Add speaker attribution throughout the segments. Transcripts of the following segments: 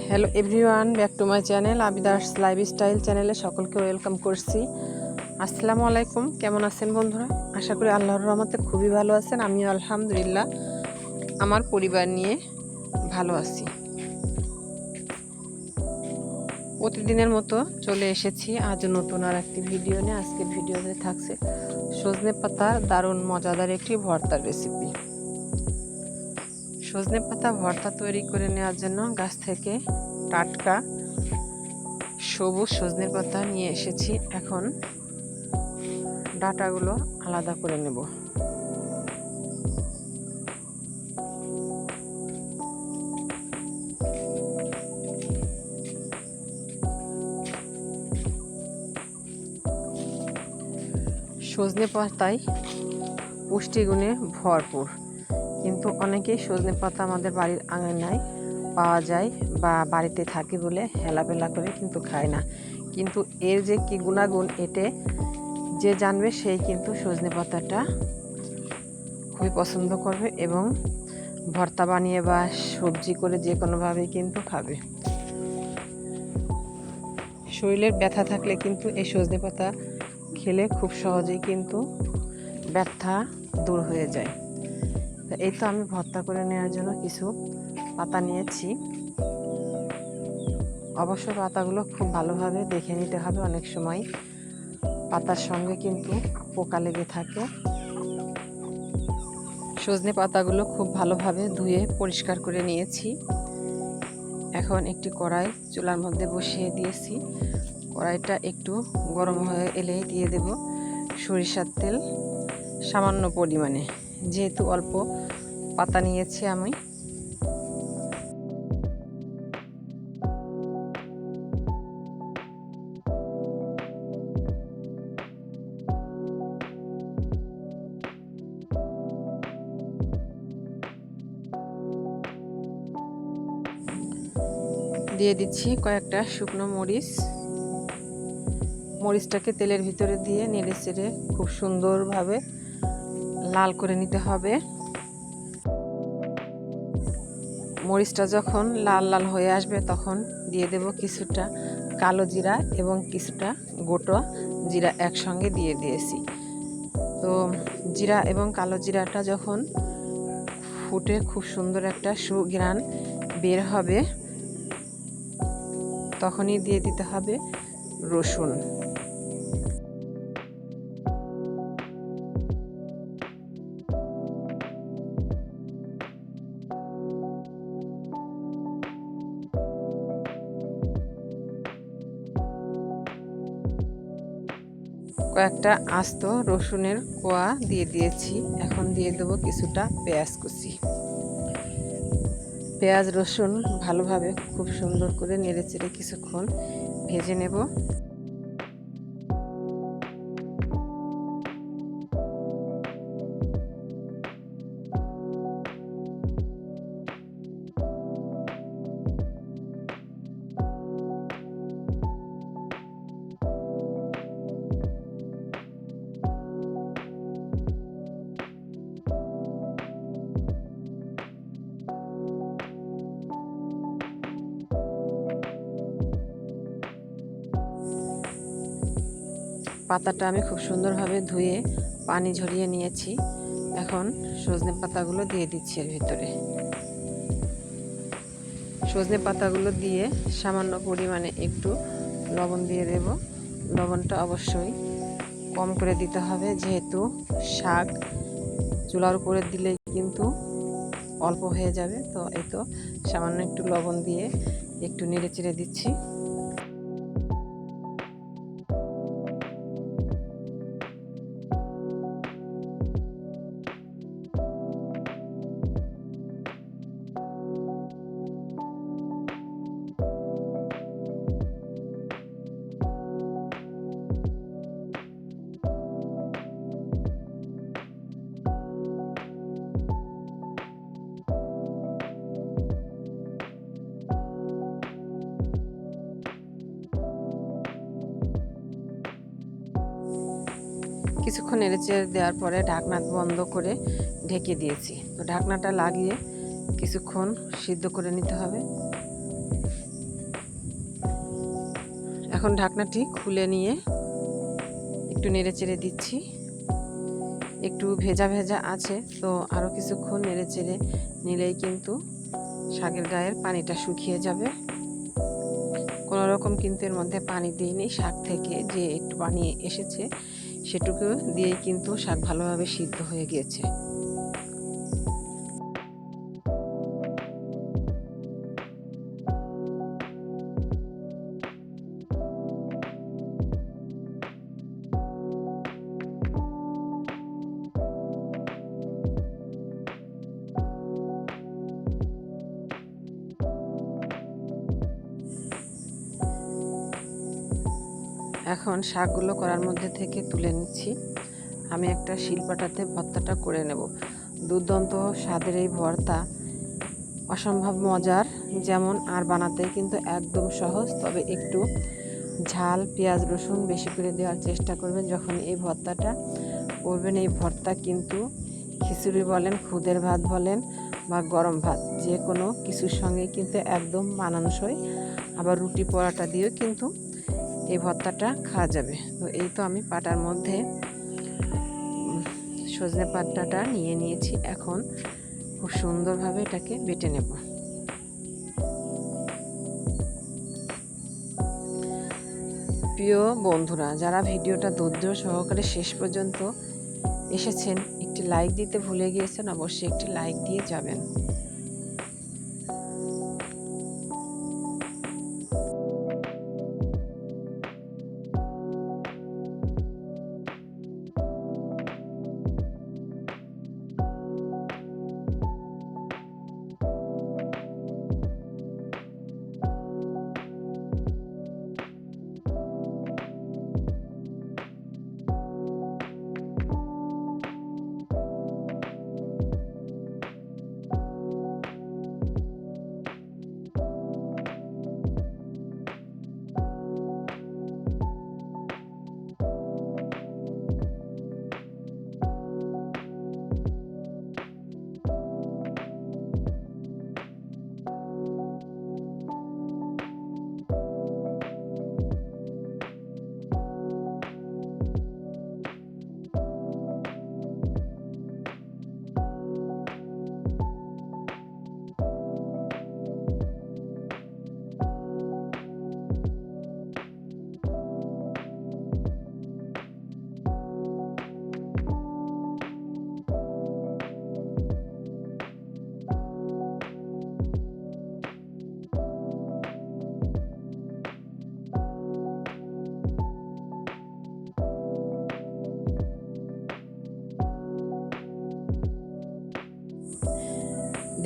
Speaker 1: Hello everyone, back to my channel Abidas lifestyle চ্যানেলে সকলকে welcome করছি। আসসালামু আলাইকুম। কেমন আছেন বন্ধুরা? আশা করি আল্লাহর রহমতে খুবই ভালো আছেন। আমিও আলহামদুলিল্লাহ আমার পরিবার নিয়ে ভালো আছি। প্রতিদিনের মতো চলে এসেছি আজ নতুন আর একটি ভিডিও নিয়ে। আজকের ভিডিওতে থাকছে সজনে পাতার দারুণ মজাদার একটি ভর্তার রেসিপি। সজনে পাতা ভর্তা তৈরি করে নেওয়ার জন্য গাছ থেকে টাটকা সবুজ সজনের পাতা নিয়ে এসেছি। এখন ডাঁটাগুলো আলাদা করে নেব। সজনে পাতায় পুষ্টিগুণে ভরপুর, কিন্তু অনেকেই সজনে পাতা আমাদের বাড়ির আঙিনায় পাওয়া যায় বা বাড়িতে থাকে বলে হেলাফেলা করে কিন্তু খায় না। কিন্তু এর যে কি গুণাগুণ এতে যে জানবে সেই কিন্তু সজনে পাতাটা খুবই পছন্দ করবে এবং ভর্তা বানিয়ে বা সবজি করে যে কোনোভাবেই কিন্তু খাবে। শরীরের ব্যথা থাকলে কিন্তু এই সজনে পাতা খেলে খুব সহজেই কিন্তু ব্যথা দূর হয়ে যায়। এই তো আমি ভর্তা করে নেওয়ার জন্য কিছু পাতা নিয়েছি। অবশ্য পাতাগুলো খুব ভালোভাবে দেখে নিতে হবে, অনেক সময় পাতার সঙ্গে কিন্তু পোকা লেগে থাকে। সজনে পাতাগুলো খুব ভালোভাবে ধুয়ে পরিষ্কার করে নিয়েছি। এখন একটি কড়াই চুলার মধ্যে বসিয়ে দিয়েছি। কড়াইটা একটু গরম হয়ে এলে দিয়ে দেব সরিষার তেল সামান্য পরিমাণে, যেহেতু অল্প পাতা নিয়েছি আমি। দিয়ে দিচ্ছি কয়েকটা শুকনো মরিচ। মরিচটাকে তেলের ভিতরে দিয়ে নেড়ে চেড়ে খুব সুন্দরভাবে লাল করে নিতে হবে। মরিচটা যখন লাল লাল হয়ে আসবে তখন দিয়ে দেব কিছুটা কালো জিরা এবং কিছুটা গোটা জিরা একসঙ্গে দিয়ে দিয়েছি। তো জিরা এবং কালো জিরাটা যখন ফুটে খুব সুন্দর একটা সুঘ্রাণ বের হবে তখনই দিয়ে দিতে হবে রসুন। কয়েকটা আস্ত রসুনের কোয়া দিয়ে দিয়েছি। এখন দিয়ে দেবো কিছুটা পেঁয়াজ কুচি। পেঁয়াজ রসুন ভালোভাবে খুব সুন্দর করে নেড়েচেড়ে কিছুক্ষণ ভেজে নেব। পাতাটা আমি খুব সুন্দরভাবে ধুয়ে পানি ঝরিয়ে নিয়েছি। এখন সজনে পাতাগুলো দিয়ে দিচ্ছি এর ভিতরে। সজনে পাতাগুলো দিয়ে সামান্য পরিমাণে একটু লবণ দিয়ে দেব। লবণটা অবশ্যই কম করে দিতে হবে, যেহেতু শাক চুলার উপরে দিলে কিন্তু অল্প হয়ে যাবে। তো এই তো সামান্য একটু লবণ দিয়ে একটু নেড়ে চেড়ে দিচ্ছি। কিছুক্ষণ নেড়েচেড়ে দেওয়ার পরে ঢাকনা বন্ধ করে ঢেকে দিয়েছি। তো ঢাকনাটা লাগিয়ে কিছুক্ষণ সিদ্ধ করে নিতে হবে। এখন ঢাকনাটি খুলে নিয়ে একটু নেড়ে চেড়ে দিচ্ছি। একটু ভেজা ভেজা আছে, তো আরও কিছুক্ষণ নেড়ে চেড়ে নিলেই কিন্তু শাকের গায়ের পানিটা শুকিয়ে যাবে। কোনো রকম কিন্তু এর মধ্যে পানি দিইনি, শাক থেকে যে একটু পানি এসেছে সেটুকু দিয়েই কিন্তু শাক ভালোভাবে সিদ্ধ হয়ে গিয়েছে। এখন শাকগুলো করার মধ্যে থেকে তুলে নিচ্ছি। আমি একটা শিলপাটাতে ভর্তাটা করে নেব। দুর্দান্ত স্বাদের এই ভর্তা অসম্ভব মজার, যেমন আর বানাতে কিন্তু একদম সহজ। তবে একটু ঝাল, পেঁয়াজ, রসুন বেশি করে দেওয়ার চেষ্টা করবেন যখন এই ভর্তাটা করবেন। এই ভর্তা কিন্তু খিচুড়ি বলেন, খুদের ভাত বলেন বা গরম ভাত, যে কোনো কিছুর সঙ্গে কিন্তু একদম মানানসই। আবার রুটি পরোটা দিয়েও কিন্তু এই ভর্তাটা খাওয়া যাবে। তো এই তো আমি পাটার মধ্যে সজনে পাতাটা নিয়ে নিয়েছি। এখন খুব সুন্দরভাবে এটাকে বেটে নেব। প্রিয় বন্ধুরা, যারা ভিডিওটা ধৈর্য সহকারে শেষ পর্যন্ত এসেছেন, একটি লাইক দিতে ভুলে গিয়েছেন, অবশ্যই একটি লাইক দিয়ে যাবেন।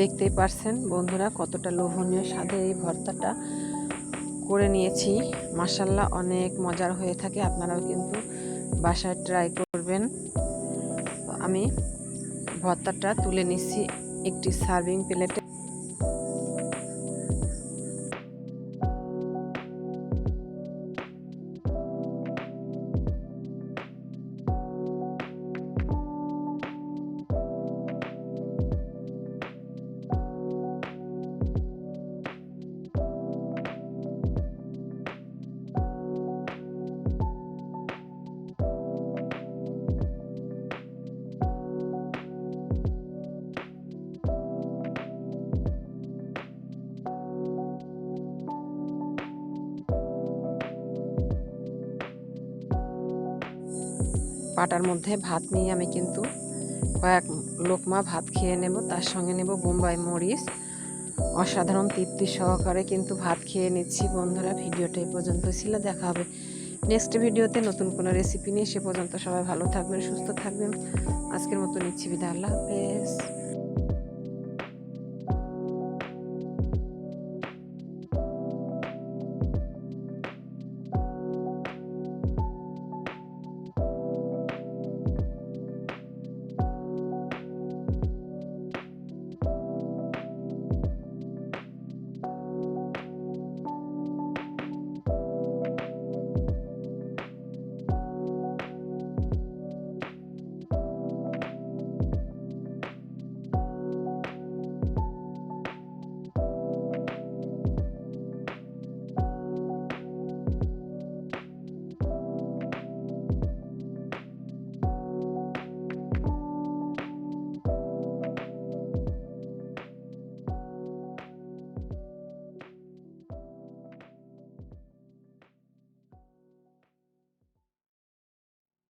Speaker 1: দেখতেই পারছেন বন্ধুরা কতটা লোভনীয় স্বাদের এই ভর্তাটা করে নিয়েছি। মাশাআল্লাহ, অনেক মজার হয়ে থাকে। আপনারাও কিন্তু বাসায় ট্রাই করবেন। তো আমি ভর্তাটা তুলে নিচ্ছি একটি সার্ভিং প্লেটে। পাটার মধ্যে ভাত নিয়ে আমি কিন্তু কয়েক লোকমা ভাত খেয়ে নেব, তার সঙ্গে নেব বোম্বাই মরিচ। অসাধারণ তৃপ্তি সহকারে কিন্তু ভাত খেয়ে নিচ্ছি। বন্ধুরা, ভিডিওটা এই পর্যন্ত ছিল। দেখা হবে নেক্সট ভিডিওতে নতুন কোনো রেসিপি নিয়ে। সে পর্যন্ত সবাই ভালো থাকবেন, সুস্থ থাকবেন। আজকের মতো নিচ্ছি বিদায়। আল্লাহ হাফেজ।